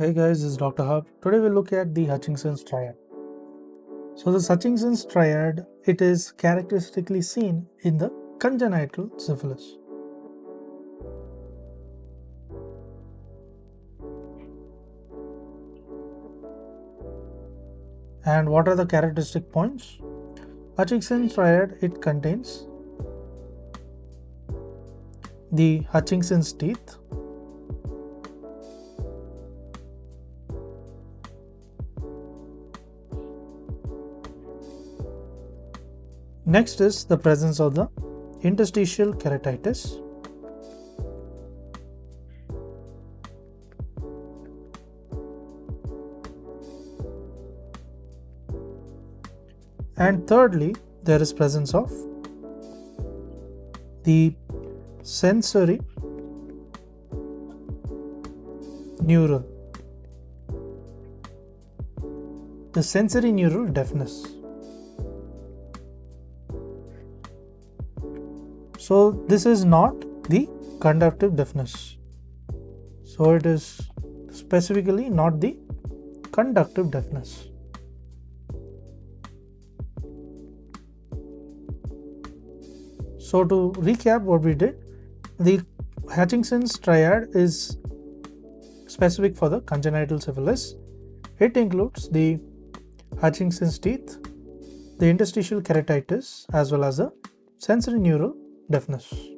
Hey guys, this is Dr. Hub. Today we'll look at the Hutchinsons triad. So the Hutchinsons triad, it is characteristically seen in the congenital syphilis. And what are the characteristic points? Hutchinsons triad, it contains the Hutchinsons teeth, next is the presence of the interstitial keratitis, and thirdly there is presence of the sensory neural deafness. So this is not the conductive deafness. So it is specifically not the conductive deafness. So to recap what we did, the Hutchinsons triad is specific for the congenital syphilis. It includes the Hutchinson's teeth, the interstitial keratitis, as well as the sensory neural deafness.